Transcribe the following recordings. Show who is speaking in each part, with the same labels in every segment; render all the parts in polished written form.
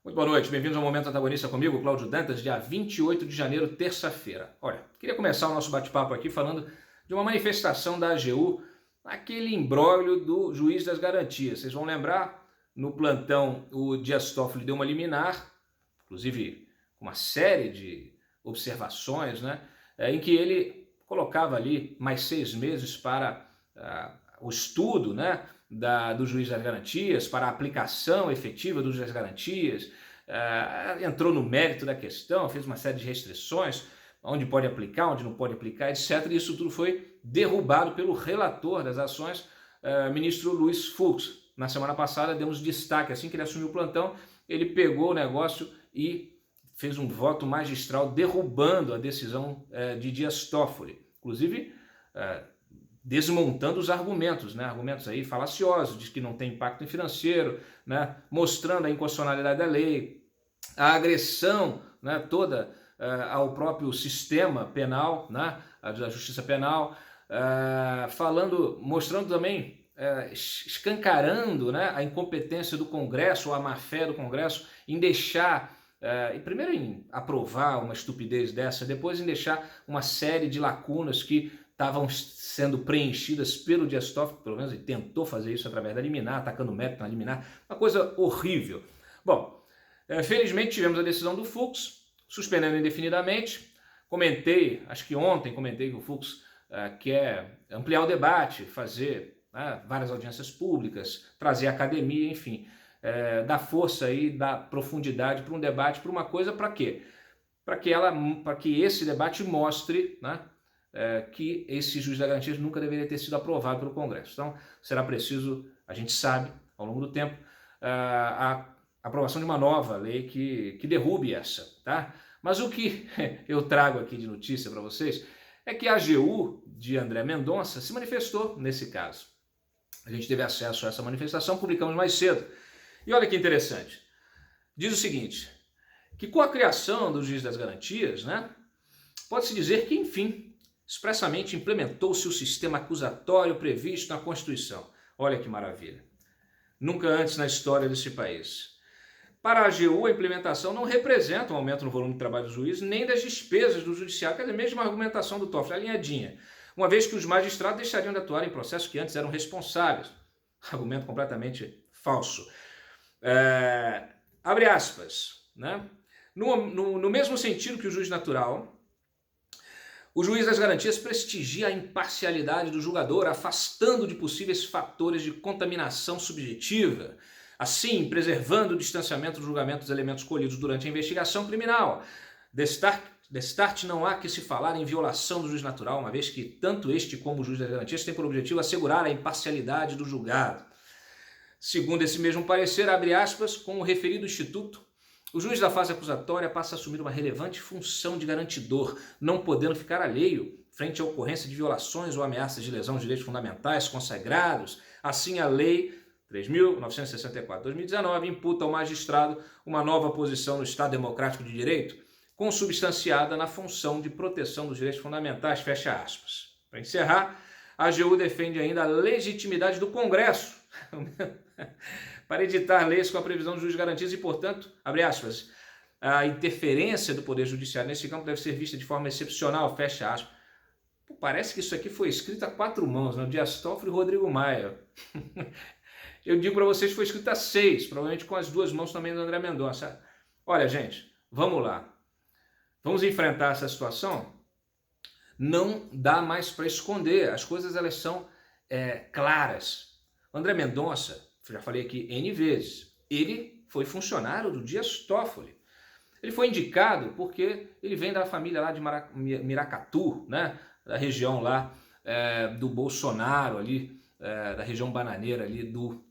Speaker 1: Muito boa noite, bem-vindos ao Momento Antagonista comigo, Cláudio Dantas, dia 28 de janeiro, terça-feira. Olha, queria começar o nosso bate-papo aqui falando de uma manifestação da AGU, aquele imbróglio do juiz das garantias. Vocês vão lembrar, no plantão o Dias Toffoli deu uma liminar, inclusive com uma série de observações, né, em que ele colocava ali mais 6 meses para o estudo, né, do juiz das garantias, para a aplicação efetiva do juiz das garantias, entrou no mérito da questão, fez uma série de restrições, onde pode aplicar, onde não pode aplicar, etc. E isso tudo foi derrubado pelo relator das ações, ministro Luiz Fux. Na semana passada demos destaque, assim que ele assumiu o plantão, ele pegou o negócio e fez um voto magistral derrubando a decisão de Dias Toffoli. Inclusive, desmontando os argumentos, né? Argumentos aí falaciosos, diz que não tem impacto financeiro, né? Mostrando a inconstitucionalidade da lei, a agressão, né, toda ao próprio sistema penal, né, da justiça penal, mostrando também, escancarando, né, a incompetência do Congresso, ou a má-fé do Congresso em deixar, primeiro em aprovar uma estupidez dessa, depois em deixar uma série de lacunas que estavam sendo preenchidas pelo Dias Toffoli, pelo menos ele tentou fazer isso através da liminar, atacando o mérito na liminar, uma coisa horrível. Bom, felizmente tivemos a decisão do Fux, suspendendo indefinidamente. Comentei, acho que ontem comentei que o Fux quer ampliar o debate, fazer várias audiências públicas, trazer a academia, enfim, dar força aí, dar profundidade para um debate, para uma coisa, para quê? Para que esse debate mostre, né, que esse juiz da garantia nunca deveria ter sido aprovado pelo Congresso. Então, será preciso, a gente sabe, ao longo do tempo, a aprovação de uma nova lei que derrube essa, tá? Mas o que eu trago aqui de notícia para vocês é que a AGU de André Mendonça se manifestou nesse caso. A gente teve acesso a essa manifestação, publicamos mais cedo. E olha que interessante. Diz o seguinte, que com a criação do juiz das garantias, né, pode-se dizer que, enfim, expressamente implementou-se o sistema acusatório previsto na Constituição. Olha que maravilha. Nunca antes na história desse país. Para a AGU, a implementação não representa um aumento no volume de trabalho do juiz, nem das despesas do judiciário, quer dizer, mesmo a argumentação do Toffoli, alinhadinha, uma vez que os magistrados deixariam de atuar em processos que antes eram responsáveis. Argumento completamente falso. Abre aspas, né? No mesmo sentido que o juiz natural, o juiz das garantias prestigia a imparcialidade do julgador, afastando de possíveis fatores de contaminação subjetiva, assim preservando o distanciamento do julgamento dos elementos colhidos durante a investigação criminal. Destarte não há que se falar em violação do juiz natural, uma vez que tanto este como o juiz das garantias têm por objetivo assegurar a imparcialidade do julgado. Segundo esse mesmo parecer, abre aspas, com o referido instituto, o juiz da fase acusatória passa a assumir uma relevante função de garantidor, não podendo ficar alheio frente à ocorrência de violações ou ameaças de lesão de direitos fundamentais consagrados. Assim, a Lei 3.964/2019 imputa ao magistrado uma nova posição no Estado Democrático de Direito, consubstanciada na função de proteção dos direitos fundamentais, fecha aspas. Para encerrar, a AGU defende ainda a legitimidade do Congresso para editar leis com a previsão de juiz de garantias e, portanto, abre aspas, a interferência do Poder Judiciário nesse campo deve ser vista de forma excepcional, fecha aspas. Pô, parece que isso aqui foi escrito a 4 mãos, né? Dias Toffoli e Rodrigo Maia. Eu digo para vocês que foi escrito a 6, provavelmente com as 2 mãos também do André Mendonça. Olha, gente, vamos lá. Vamos enfrentar essa situação? Não dá mais para esconder, as coisas elas são claras. O André Mendonça, já falei aqui N vezes, ele foi funcionário do Dias Toffoli. Ele foi indicado porque ele vem da família lá de Miracatu, né? Da região lá do Bolsonaro, ali, da região bananeira ali do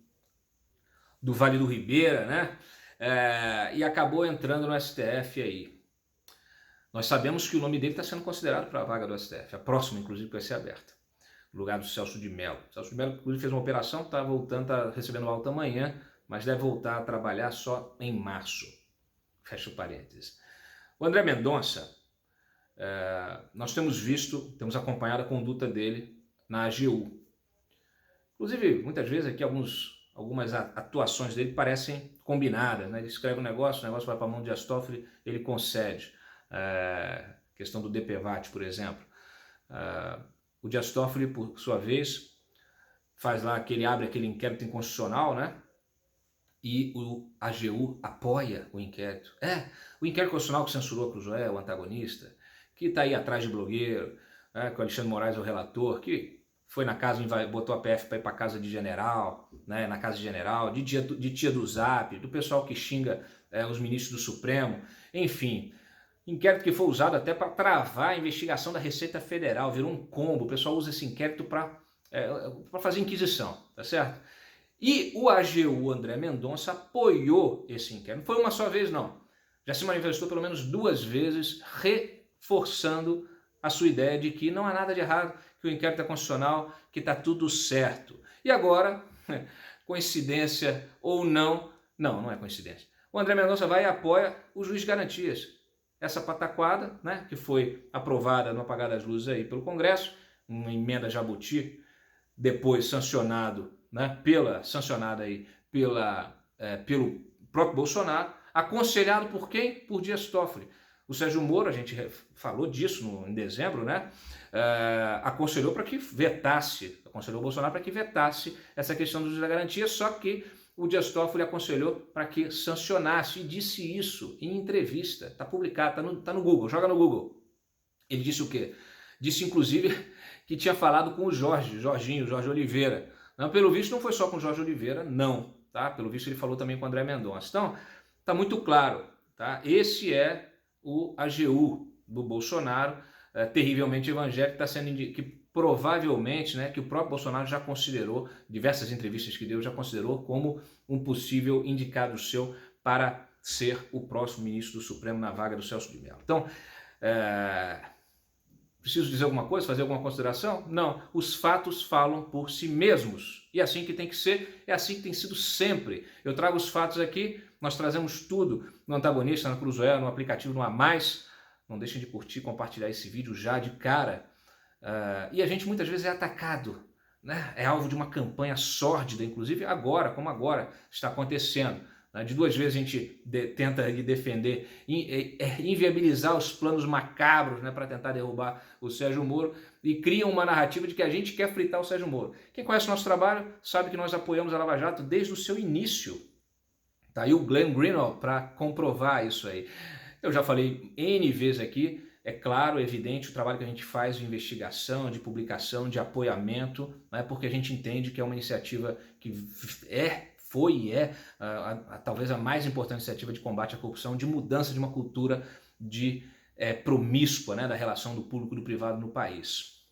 Speaker 1: Vale do Ribeira, né? E acabou entrando no STF aí. Nós sabemos que o nome dele está sendo considerado para a vaga do STF, a próxima, inclusive, que vai ser aberta, no lugar do Celso de Mello. O Celso de Mello, inclusive, fez uma operação, está voltando, está recebendo alta amanhã, mas deve voltar a trabalhar só em março. Fecha o parênteses. O André Mendonça, nós temos acompanhado a conduta dele na AGU. Inclusive, muitas vezes aqui alguns algumas atuações dele parecem combinadas, né? Ele escreve um negócio, o negócio vai para a mão de Dias Toffoli, ele concede. Questão do DPVAT, por exemplo. O Dias Toffoli, por sua vez, faz lá que ele abre aquele inquérito inconstitucional, né? E o AGU apoia o inquérito. O inquérito constitucional que censurou a Cruzoé, o antagonista, que está aí atrás de blogueiro, que o Alexandre Moraes é o relator, que foi na casa, botou a PF para ir para casa de general, né, na casa de general, de tia do Zap, do pessoal que xinga os ministros do Supremo, enfim. Inquérito que foi usado até para travar a investigação da Receita Federal, virou um combo, o pessoal usa esse inquérito para fazer inquisição, tá certo? E o AGU André Mendonça apoiou esse inquérito. Não foi uma só vez, não. Já se manifestou pelo menos 2 vezes, reforçando a sua ideia de que não há nada de errado, que o inquérito é constitucional, que está tudo certo. E agora, coincidência ou não, não é coincidência. O André Mendonça vai e apoia o juiz de garantias. Essa pataquada, né, que foi aprovada no apagar das luzes aí pelo Congresso, uma emenda Jabuti, depois sancionada aí pelo próprio Bolsonaro, aconselhado por quem? Por Dias Toffoli. O Sérgio Moro, a gente falou disso em dezembro, né? Aconselhou o Bolsonaro para que vetasse essa questão do juiz da garantia, só que o Dias Toffoli aconselhou para que sancionasse e disse isso em entrevista. Está publicado, está no Google, joga no Google. Ele disse o quê? Disse, inclusive, que tinha falado com o Jorge Oliveira. Não, pelo visto, não foi só com o Jorge Oliveira, não. Tá? Pelo visto, ele falou também com o André Mendonça. Então, está muito claro. Tá? Esse é o AGU do Bolsonaro, terrivelmente evangélico, está sendo que provavelmente, né, que o próprio Bolsonaro já considerou, diversas entrevistas que deu, já considerou como um possível indicado seu para ser o próximo ministro do Supremo na vaga do Celso de Mello. Então, preciso dizer alguma coisa, fazer alguma consideração? Não, os fatos falam por si mesmos. E é assim que tem que ser, é assim que tem sido sempre. Eu trago os fatos aqui, nós trazemos tudo no Antagonista, na Cruzoé, no aplicativo, no A Mais. Não deixem de curtir, compartilhar esse vídeo já de cara. E a gente muitas vezes é atacado, né? É alvo de uma campanha sórdida, inclusive agora, como agora está acontecendo. De 2 vezes a gente tenta defender, inviabilizar os planos macabros, né, para tentar derrubar o Sérgio Moro, e criam uma narrativa de que a gente quer fritar o Sérgio Moro. Quem conhece o nosso trabalho sabe que nós apoiamos a Lava Jato desde o seu início. Tá aí o Glenn Greenwald para comprovar isso aí. Eu já falei N vezes aqui, é claro, é evidente o trabalho que a gente faz de investigação, de publicação, de apoiamento, né, porque a gente entende que é uma iniciativa que foi e é talvez a mais importante iniciativa de combate à corrupção, de mudança de uma cultura promíscua, né, da relação do público e do privado no país.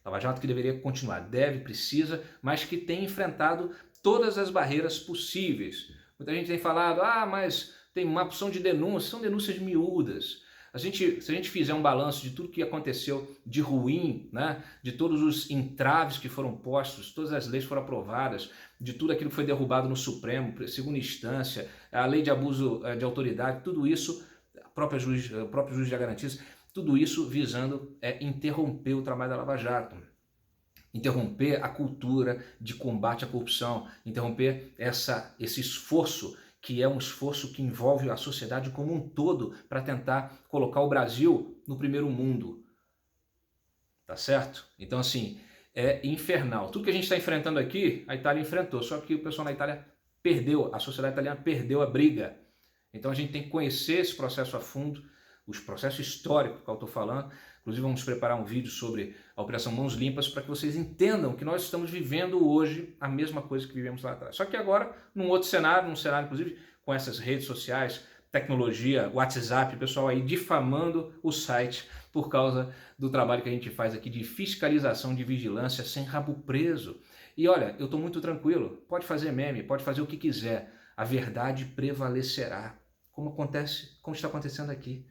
Speaker 1: Lava Jato que deveria continuar, precisa, mas que tem enfrentado todas as barreiras possíveis. Muita gente tem falado, mas tem uma opção de denúncias, são denúncias miúdas. Se a gente fizer um balanço de tudo que aconteceu de ruim, né, de todos os entraves que foram postos, todas as leis foram aprovadas, de tudo aquilo que foi derrubado no Supremo, segunda instância, a lei de abuso de autoridade, tudo isso, o próprio juiz de garantias, tudo isso visando interromper o trabalho da Lava Jato, interromper a cultura de combate à corrupção, interromper esse esforço que é um esforço que envolve a sociedade como um todo para tentar colocar o Brasil no primeiro mundo. Tá certo? Então, assim, é infernal. Tudo que a gente está enfrentando aqui, a Itália enfrentou, só que o pessoal na Itália perdeu, a sociedade italiana perdeu a briga. Então a gente tem que conhecer esse processo a fundo, os processos históricos que eu estou falando. Inclusive vamos preparar um vídeo sobre a Operação Mãos Limpas para que vocês entendam que nós estamos vivendo hoje a mesma coisa que vivemos lá atrás. Só que agora num outro cenário, inclusive com essas redes sociais, tecnologia, WhatsApp, o pessoal aí difamando o site por causa do trabalho que a gente faz aqui de fiscalização, de vigilância sem rabo preso. E olha, eu estou muito tranquilo, pode fazer meme, pode fazer o que quiser, a verdade prevalecerá, como está acontecendo aqui.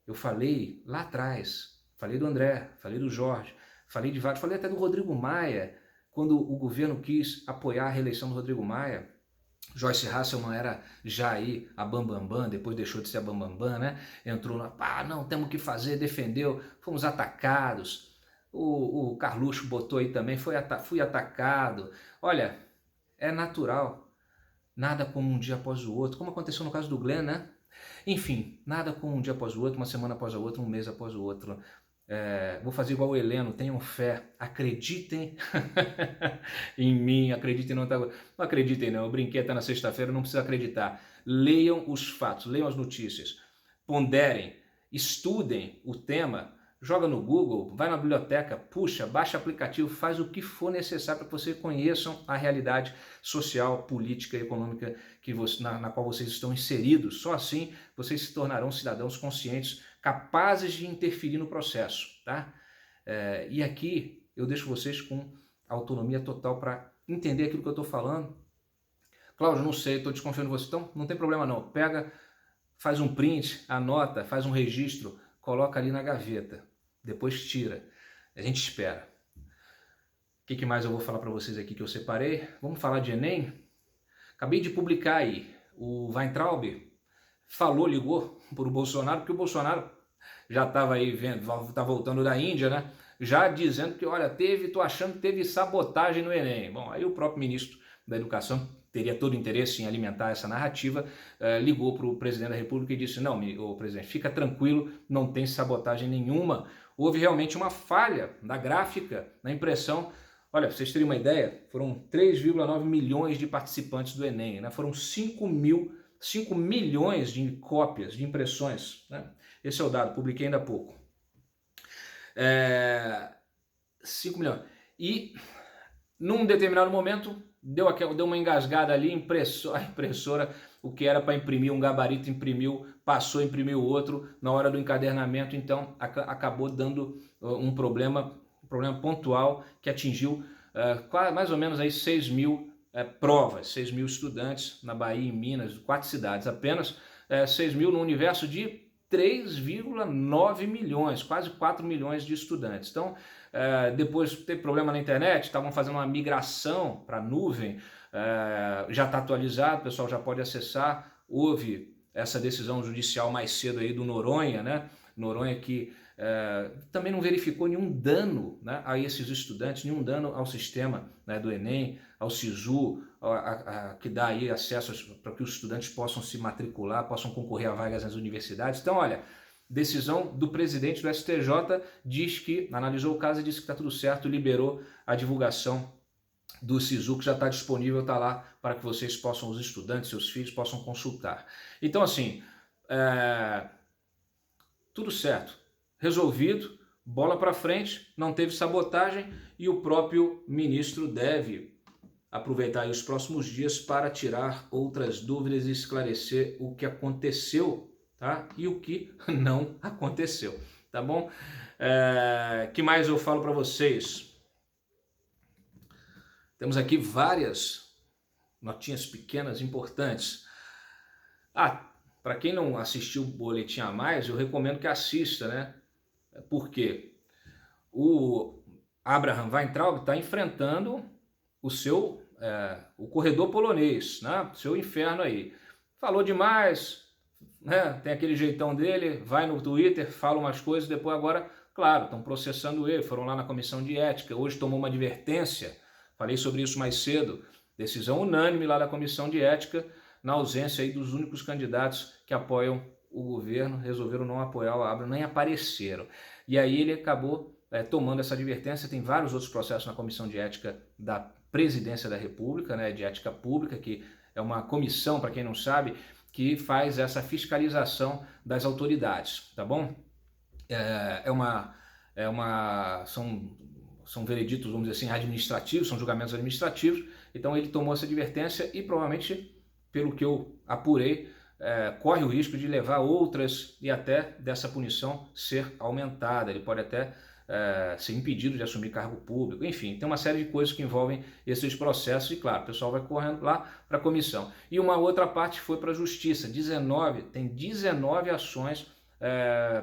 Speaker 1: Eu falei lá atrás, falei do André, falei do Jorge, falei de vários, falei até do Rodrigo Maia, quando o governo quis apoiar a reeleição do Rodrigo Maia. Joyce Hasselman era já aí a bambambam, depois deixou de ser a bambambam, né? Entrou na, não, temos que fazer, defendeu, fomos atacados. O Carluxo botou aí também, fui atacado. Olha, é natural. Nada como um dia após o outro, como aconteceu no caso do Glenn, né? Enfim, nada como um dia após o outro, uma semana após a outra, um mês após o outro. Vou fazer igual o Heleno, tenham fé, acreditem em mim, acreditem não, não acreditem não, eu brinquei até na sexta-feira, não precisa acreditar. Leiam os fatos, leiam as notícias, ponderem, estudem o tema, joga no Google, vai na biblioteca, puxa, baixa aplicativo, faz o que for necessário para que vocês conheçam a realidade social, política e econômica na qual vocês estão inseridos. Só assim vocês se tornarão cidadãos conscientes, capazes de interferir no processo, tá? E aqui eu deixo vocês com autonomia total para entender aquilo que eu estou falando. Cláudio, não sei, estou desconfiando de você, então não tem problema não. Pega, faz um print, anota, faz um registro, coloca ali na gaveta, depois tira. A gente espera. O que mais eu vou falar para vocês aqui que eu separei? Vamos falar de Enem? Acabei de publicar aí, o Weintraub ligou para o Bolsonaro, porque o Bolsonaro já estava aí vendo, tá voltando da Índia, né? Já dizendo que, olha, tô achando que teve sabotagem no Enem. Bom, aí o próprio ministro da Educação teria todo o interesse em alimentar essa narrativa, ligou para o presidente da República e disse, não, ô presidente, fica tranquilo, não tem sabotagem nenhuma. Houve realmente uma falha na gráfica, na impressão. Olha, para vocês terem uma ideia, foram 3,9 milhões de participantes do Enem, né? Foram 5 milhões de cópias, de impressões, né? Esse é o dado, publiquei ainda há pouco. 5 milhões. E num determinado momento deu uma engasgada ali, a impressora, o que era para imprimir um gabarito, imprimiu, passou, imprimiu outro na hora do encadernamento, então acabou dando um problema pontual que atingiu mais ou menos aí 6 mil provas, 6 mil estudantes na Bahia, em Minas, 4 cidades apenas, 6 mil no universo de 3,9 milhões, quase 4 milhões de estudantes. Então, depois teve problema na internet, estavam fazendo uma migração para a nuvem, já está atualizado, o pessoal já pode acessar. Houve essa decisão judicial mais cedo aí do Noronha, né? Noronha que também não verificou nenhum dano, né, a esses estudantes, nenhum dano ao sistema, né, do Enem, ao SISU, que dá aí acesso para que os estudantes possam se matricular, possam concorrer a vagas nas universidades. Então, olha, decisão do presidente do STJ diz que, analisou o caso e disse que está tudo certo, liberou a divulgação do SISU, que já está disponível, está lá para que vocês possam, os estudantes, seus filhos, possam consultar. Então, assim, tudo certo, resolvido, bola para frente, não teve sabotagem e o próprio ministro deve aproveitar aí os próximos dias para tirar outras dúvidas e esclarecer o que aconteceu, tá? E o que não aconteceu, tá bom? Que mais eu falo para vocês? Temos aqui várias notinhas pequenas importantes. Para quem não assistiu o Boletim a Mais, eu recomendo que assista, né? Porque o Abraham Weintraub está enfrentando o corredor polonês, né? Seu inferno aí. Falou demais, né? Tem aquele jeitão dele, vai no Twitter, fala umas coisas, depois agora, claro, estão processando ele, foram lá na comissão de ética, hoje tomou uma advertência, falei sobre isso mais cedo, decisão unânime lá da comissão de ética, na ausência aí dos únicos candidatos que apoiam o governo, resolveram não apoiar o Abraham, nem apareceram. E aí ele acabou tomando essa advertência. Tem vários outros processos na comissão de ética da Presidência da República, né, de ética pública, que é uma comissão, para quem não sabe, que faz essa fiscalização das autoridades, tá bom? São vereditos, vamos dizer assim, administrativos, são julgamentos administrativos. Então ele tomou essa advertência e provavelmente, pelo que eu apurei, corre o risco de levar outras e até dessa punição ser aumentada. Ele pode até ser impedido de assumir cargo público. Enfim, tem uma série de coisas que envolvem esses processos e, claro, o pessoal vai correndo lá para a comissão. E uma outra parte foi para a justiça. Tem 19 ações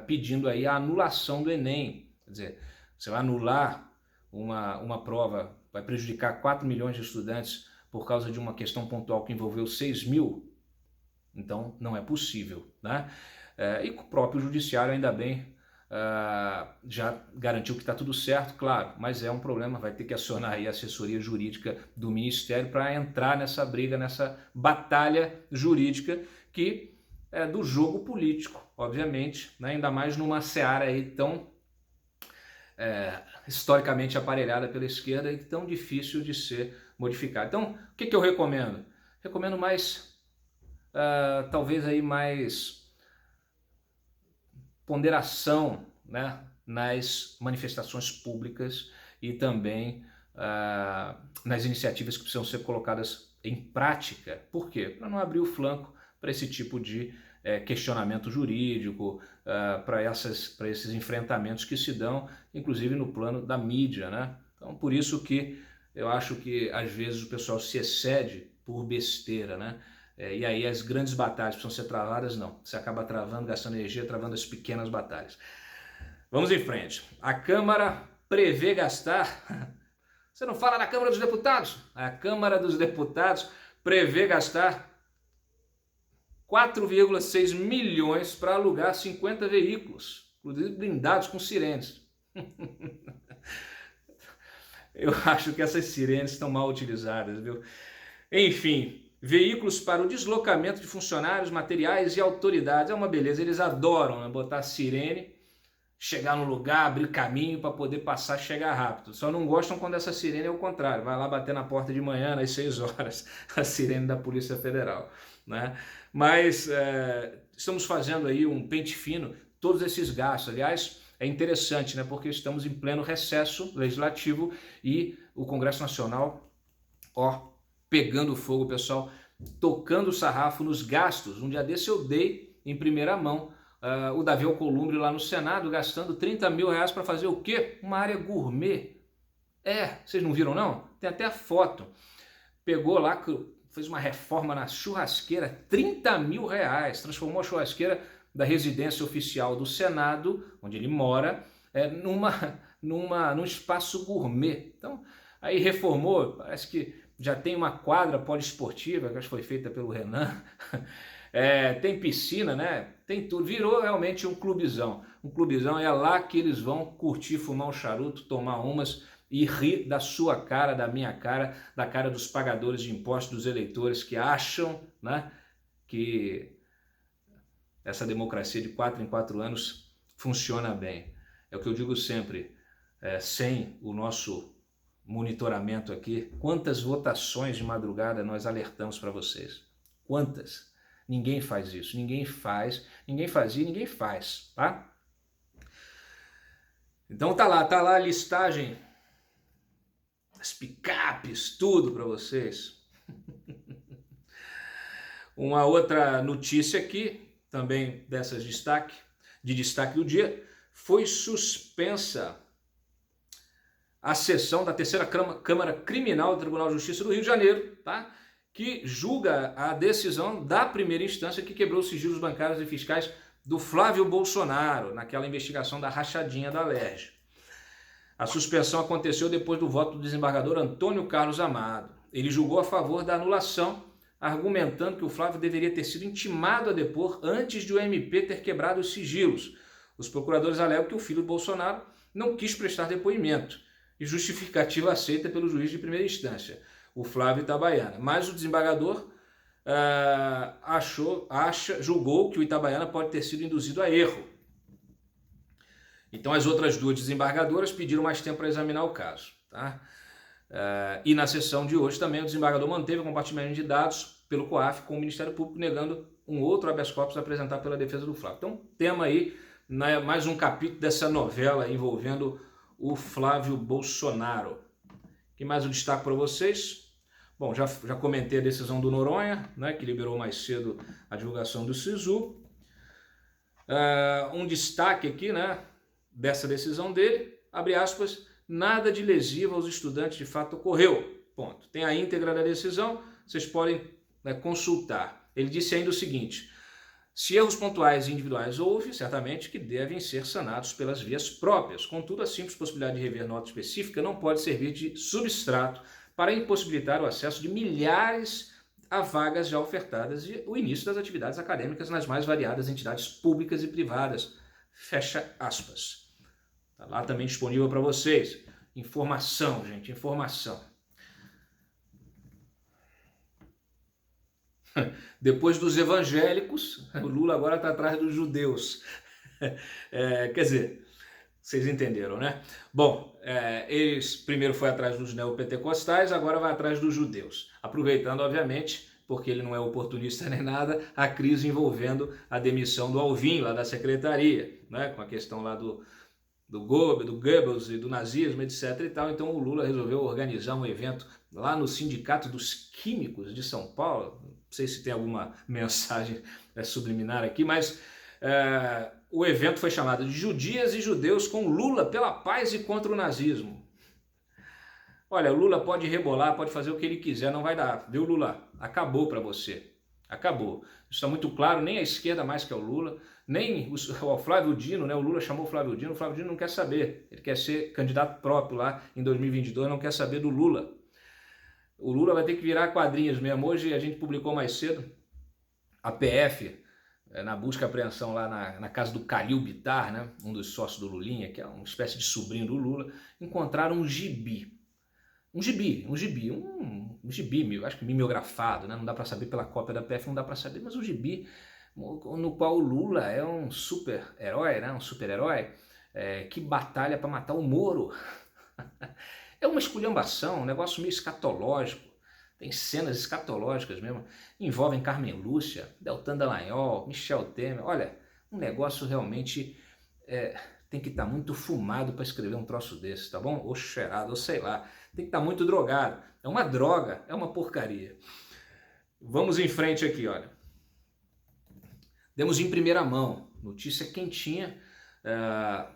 Speaker 1: pedindo aí a anulação do Enem. Quer dizer, você vai anular uma prova, vai prejudicar 4 milhões de estudantes por causa de uma questão pontual que envolveu 6 mil. Então, não é possível, né? E o próprio judiciário, ainda bem, já garantiu que está tudo certo, claro, mas é um problema, vai ter que acionar aí a assessoria jurídica do Ministério para entrar nessa briga, nessa batalha jurídica que é do jogo político, obviamente, né? Ainda mais numa seara aí tão historicamente aparelhada pela esquerda e tão difícil de ser modificada. Então, o que eu recomendo? Recomendo mais, talvez aí mais ponderação, né, nas manifestações públicas e também nas iniciativas que precisam ser colocadas em prática. Por quê? Para não abrir o flanco para esse tipo de questionamento jurídico, para esses enfrentamentos que se dão, inclusive no plano da mídia, né? Então, por isso que eu acho que às vezes o pessoal se excede por besteira, né? E aí as grandes batalhas precisam ser travadas, não. Você acaba travando, gastando energia, travando as pequenas batalhas. Vamos em frente. A Câmara prevê gastar... Você não fala da Câmara dos Deputados? A Câmara dos Deputados prevê gastar 4,6 milhões para alugar 50 veículos, inclusive blindados com sirenes. Eu acho que essas sirenes estão mal utilizadas, viu? Enfim... Veículos para o deslocamento de funcionários, materiais e autoridades. É uma beleza, eles adoram, né, botar sirene, chegar no lugar, abrir caminho para poder passar, chegar rápido. Só não gostam quando essa sirene é o contrário, vai lá bater na porta de manhã, às 6 horas, a sirene da Polícia Federal, né? Mas estamos fazendo aí um pente fino, todos esses gastos. Aliás, é interessante, né, porque estamos em pleno recesso legislativo e o Congresso Nacional, pegando fogo, pessoal, tocando o sarrafo nos gastos. Um dia desse eu dei em primeira mão o Davi Alcolumbre lá no Senado, gastando 30 mil reais para fazer o quê? Uma área gourmet. Vocês não viram não? Tem até a foto. Pegou lá, fez uma reforma na churrasqueira, 30 mil reais, transformou a churrasqueira da residência oficial do Senado, onde ele mora, num espaço gourmet. Então, aí reformou, parece que já tem uma quadra poliesportiva, que acho que foi feita pelo Renan, tem piscina, né? Tem tudo, virou realmente um clubezão. Um clubezão, é lá que eles vão curtir, fumar um charuto, tomar umas e rir da sua cara, da minha cara, da cara dos pagadores de impostos, dos eleitores que acham, né, que essa democracia de 4 em 4 anos funciona bem. É o que eu digo sempre, sem o nosso monitoramento aqui, quantas votações de madrugada nós alertamos para vocês? Quantas? Ninguém faz isso, ninguém fazia e ninguém faz, tá? Então tá lá a listagem, as picapes, tudo para vocês. Uma outra notícia aqui, também dessas de destaque do dia, foi suspensa a sessão da terceira Câmara Criminal do Tribunal de Justiça do Rio de Janeiro, tá? Que julga a decisão da primeira instância que quebrou os sigilos bancários e fiscais do Flávio Bolsonaro, naquela investigação da rachadinha da Alerj. A suspensão aconteceu depois do voto do desembargador Antônio Carlos Amado. Ele julgou a favor da anulação, argumentando que o Flávio deveria ter sido intimado a depor antes de o MP ter quebrado os sigilos. Os procuradores alegam que o filho do Bolsonaro não quis prestar depoimento, e justificativa aceita pelo juiz de primeira instância, o Flávio Itabaiana. Mas o desembargador julgou que o Itabaiana pode ter sido induzido a erro. Então as outras duas desembargadoras pediram mais tempo para examinar o caso, tá? E na sessão de hoje também o desembargador manteve o compartilhamento de dados pelo COAF com o Ministério Público, negando um outro habeas corpus apresentado pela defesa do Flávio. Então, tema aí, né, mais um capítulo dessa novela envolvendo o Flávio Bolsonaro. O que mais eu destaco para vocês? Bom, já comentei a decisão do Noronha, né, que liberou mais cedo a divulgação do SISU. Um destaque aqui, né, dessa decisão dele, abre aspas, nada de lesivo aos estudantes de fato ocorreu. Ponto. Tem a íntegra da decisão, vocês podem, né, consultar. Ele disse ainda o seguinte: se erros pontuais e individuais houve, certamente que devem ser sanados pelas vias próprias. Contudo, a simples possibilidade de rever nota específica não pode servir de substrato para impossibilitar o acesso de milhares a vagas já ofertadas e o início das atividades acadêmicas nas mais variadas entidades públicas e privadas. Fecha aspas. Está lá também disponível para vocês. Informação, gente, informação. Depois dos evangélicos, o Lula agora está atrás dos judeus. Quer dizer, vocês entenderam, né? Bom, eles primeiro foi atrás dos neopentecostais, agora vai atrás dos judeus. Aproveitando, obviamente, porque ele não é oportunista nem nada, a crise envolvendo a demissão do Alvim, lá da secretaria, né? Com a questão lá do Goebbels e do nazismo, etc. e tal. Então o Lula resolveu organizar um evento lá no Sindicato dos Químicos de São Paulo. Não sei se tem alguma mensagem subliminar aqui, mas o evento foi chamado de Judias e Judeus com Lula pela paz e contra o nazismo. Olha, o Lula pode rebolar, pode fazer o que ele quiser, não vai dar, viu, Lula? Acabou para você. Acabou. Isso está muito claro, nem a esquerda mais quer o Lula, nem o Flávio Dino, né? O Lula chamou o Flávio Dino não quer saber. Ele quer ser candidato próprio lá em 2022, não quer saber do Lula. O Lula vai ter que virar quadrinhos mesmo. Hoje a gente publicou mais cedo, a PF, na busca e apreensão lá na casa do Calil Bittar, né? Um dos sócios do Lulinha, que é uma espécie de sobrinho do Lula, encontraram um gibi. Um gibi, acho que mimeografado, né? Não dá para saber pela cópia da PF, não dá para saber, mas um gibi no qual o Lula é um super-herói, né? Um super-herói que batalha para matar o Moro. É uma esculhambação, um negócio meio escatológico, tem cenas escatológicas mesmo, envolvem Carmen Lúcia, Deltan Dallagnol, Michel Temer. Olha, um negócio realmente tem que estar muito fumado para escrever um troço desse, tá bom? Ou cheirado, ou sei lá. Tem que estar muito drogado. É uma droga, é uma porcaria. Vamos em frente aqui, olha. Demos em primeira mão, notícia quentinha,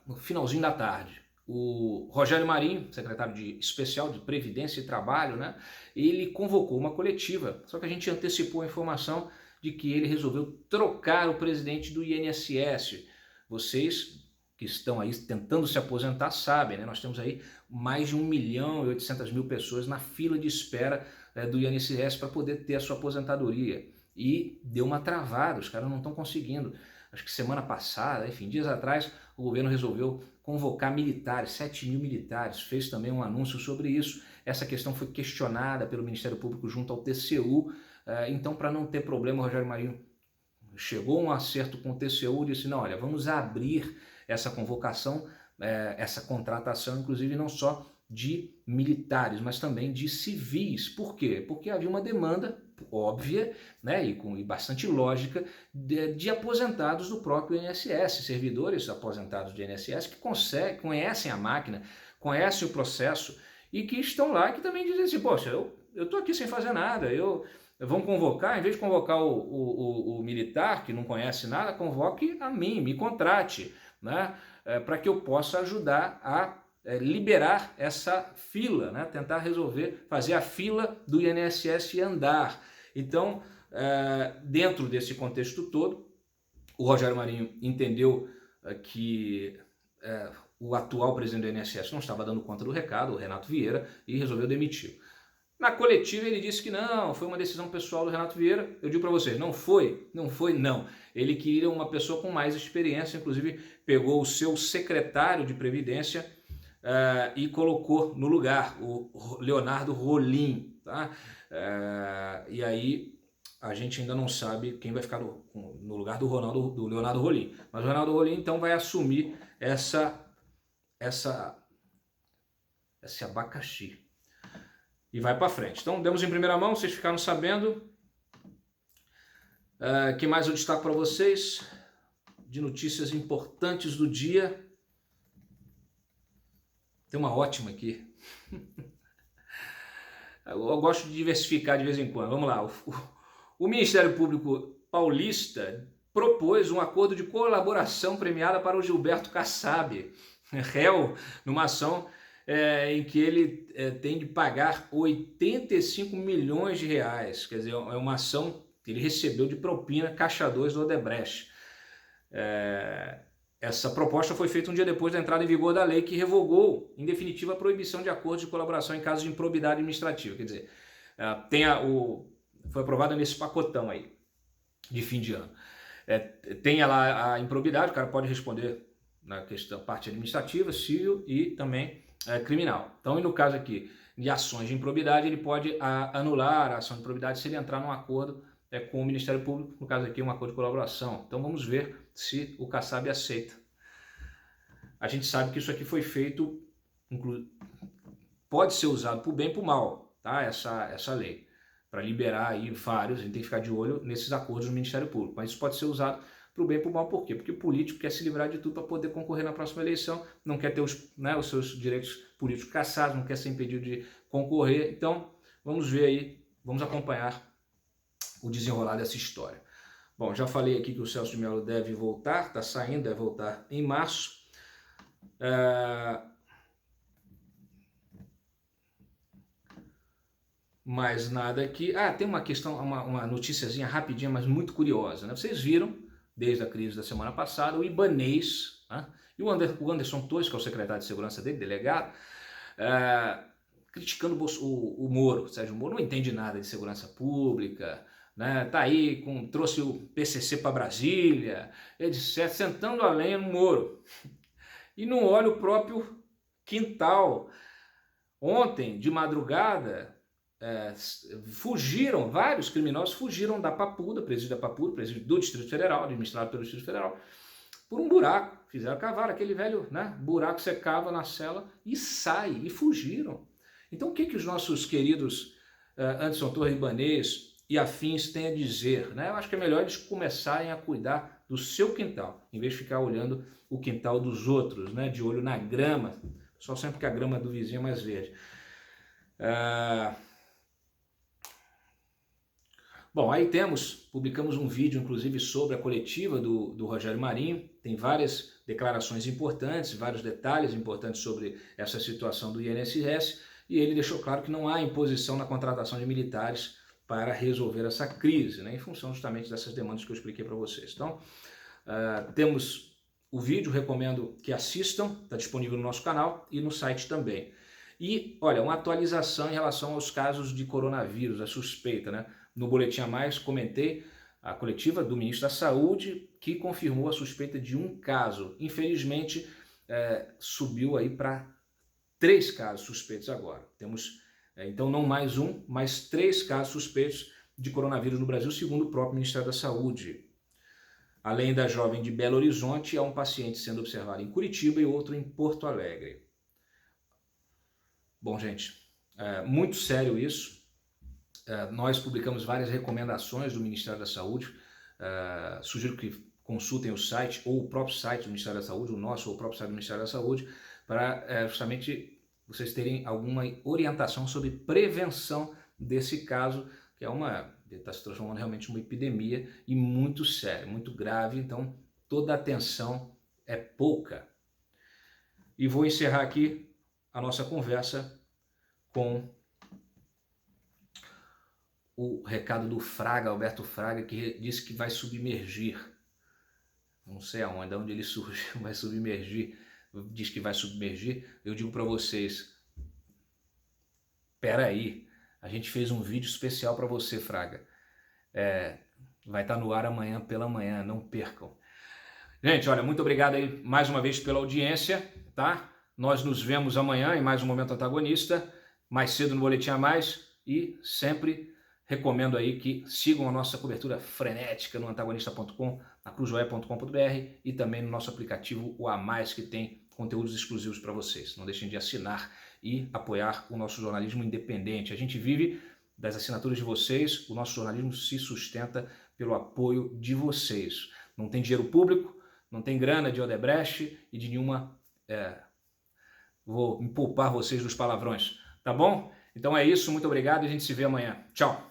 Speaker 1: no finalzinho da tarde. O Rogério Marinho, secretário especial de Previdência e Trabalho, né, ele convocou uma coletiva, só que a gente antecipou a informação de que ele resolveu trocar o presidente do INSS. Vocês que estão aí tentando se aposentar sabem, né? Nós temos aí mais de 1.800.000 pessoas na fila de espera do INSS para poder ter a sua aposentadoria. E deu uma travada, os caras não estão conseguindo. Acho que semana passada, enfim, dias atrás, o governo resolveu convocar militares, 7.000 militares, fez também um anúncio sobre isso. Essa questão foi questionada pelo Ministério Público junto ao TCU, então para não ter problema, o Rogério Marinho chegou a um acerto com o TCU e disse, não, olha, vamos abrir essa convocação, essa contratação, inclusive não só de militares, mas também de civis. Por quê? Porque havia uma demanda óbvia, né, e bastante lógica de aposentados do próprio INSS, servidores aposentados do INSS que conhecem a máquina, conhecem o processo e que estão lá e que também dizem assim, poxa, eu estou aqui sem fazer nada, vão convocar, em vez de convocar o militar que não conhece nada, convoque a mim, me contrate, né, para que eu possa ajudar a liberar essa fila, né, tentar resolver, fazer a fila do INSS andar. Então, dentro desse contexto todo, o Rogério Marinho entendeu que o atual presidente do INSS não estava dando conta do recado, o Renato Vieira, e resolveu demitir. Na coletiva ele disse que não, foi uma decisão pessoal do Renato Vieira. Eu digo para vocês, não foi. Ele queria uma pessoa com mais experiência, inclusive pegou o seu secretário de Previdência e colocou no lugar o Leonardo Rolim, tá? E aí a gente ainda não sabe quem vai ficar no lugar do Leonardo Rolim. Mas o Leonardo Rolim então vai assumir esse abacaxi. E vai para frente. Então, demos em primeira mão, vocês ficaram sabendo. Que mais eu destaco para vocês? De notícias importantes do dia. Tem uma ótima aqui. Eu gosto de diversificar de vez em quando. Vamos lá. O Ministério Público Paulista propôs um acordo de colaboração premiada para o Gilberto Kassab, réu numa ação em que ele tem de pagar 85 milhões de reais. Quer dizer, é uma ação que ele recebeu de propina Caixa 2 do Odebrecht. Essa proposta foi feita um dia depois da entrada em vigor da lei que revogou, em definitiva, a proibição de acordos de colaboração em casos de improbidade administrativa. Quer dizer, foi aprovado nesse pacotão aí, de fim de ano. Tem lá a improbidade, o cara pode responder na questão, parte administrativa, civil e também criminal. Então, e no caso aqui de ações de improbidade, ele pode anular a ação de improbidade se ele entrar num acordo com o Ministério Público, no caso aqui um acordo de colaboração. Então vamos ver se o Kassab aceita. A gente sabe que isso aqui foi feito, pode ser usado para o bem e para o mal, tá? Essa lei, para liberar aí vários, a gente tem que ficar de olho nesses acordos do Ministério Público, mas isso pode ser usado para o bem e para o mal, por quê? Porque o político quer se livrar de tudo para poder concorrer na próxima eleição, não quer ter os seus direitos políticos cassados, não quer ser impedido de concorrer. Então, vamos ver aí, vamos acompanhar o desenrolar dessa história. Bom, já falei aqui que o Celso de Mello deve voltar, está saindo, deve voltar em março. Mais nada aqui. Tem uma questão, uma noticiazinha rapidinha, mas muito curiosa, né? Vocês viram, desde a crise da semana passada, o Ibanez, né? E o Anderson Torres, que é o secretário de segurança dele, delegado, criticando o Moro. O Sérgio Moro não entende nada de segurança pública, né? Tá aí, trouxe o PCC para Brasília, etc., sentando a lenha no Moro. E não olha o próprio quintal. Ontem, de madrugada, fugiram, vários criminosos fugiram da Papuda, presídio da Papuda, presídio do Distrito Federal, administrado pelo Distrito Federal, por um buraco. Fizeram cavar aquele velho, né, buraco, você cava na cela e sai, e fugiram. Então o que os nossos queridos Anderson Torres, Ibanez e afins têm a dizer, né? Eu acho que é melhor eles começarem a cuidar do seu quintal, em vez de ficar olhando o quintal dos outros, né, de olho na grama, só sempre que a grama do vizinho é mais verde. Bom, aí publicamos um vídeo, inclusive, sobre a coletiva do Rogério Marinho. Tem várias declarações importantes, vários detalhes importantes sobre essa situação do INSS, e ele deixou claro que não há imposição na contratação de militares para resolver essa crise, né, em função justamente dessas demandas que eu expliquei para vocês. Então, temos o vídeo, recomendo que assistam, está disponível no nosso canal e no site também. E, olha, uma atualização em relação aos casos de coronavírus, a suspeita, né? No Boletim a Mais, comentei a coletiva do ministro da Saúde, que confirmou a suspeita de um caso. Infelizmente, subiu aí para 3 casos suspeitos agora. Temos, então, não mais um, mas 3 casos suspeitos de coronavírus no Brasil, segundo o próprio Ministério da Saúde. Além da jovem de Belo Horizonte, há um paciente sendo observado em Curitiba e outro em Porto Alegre. Bom, gente, muito sério isso. Nós publicamos várias recomendações do Ministério da Saúde. Sugiro que consultem o site ou o próprio site do Ministério da Saúde, o nosso ou o próprio site do Ministério da Saúde, para justamente vocês terem alguma orientação sobre prevenção desse caso, que está se transformando realmente em uma epidemia e muito séria, muito grave. Então, toda a atenção é pouca. E vou encerrar aqui a nossa conversa com o recado do Fraga, Alberto Fraga, que disse que vai submergir. Não sei aonde, onde ele surgiu, vai submergir. Diz que vai submergir. Eu digo para vocês, espera aí, a gente fez um vídeo especial para você, Fraga. Vai estar no ar amanhã pela manhã, não percam. Gente, olha, muito obrigado aí mais uma vez pela audiência, tá? Nós nos vemos amanhã em mais um Momento Antagonista, mais cedo no Boletim a Mais, e sempre recomendo aí que sigam a nossa cobertura frenética no antagonista.com, na cruzoé.com.br e também no nosso aplicativo o A Mais, que tem conteúdos exclusivos para vocês. Não deixem de assinar e apoiar o nosso jornalismo independente. A gente vive das assinaturas de vocês, o nosso jornalismo se sustenta pelo apoio de vocês. Não tem dinheiro público, não tem grana de Odebrecht e de nenhuma... Vou me poupar vocês dos palavrões, tá bom? Então é isso, muito obrigado e a gente se vê amanhã. Tchau!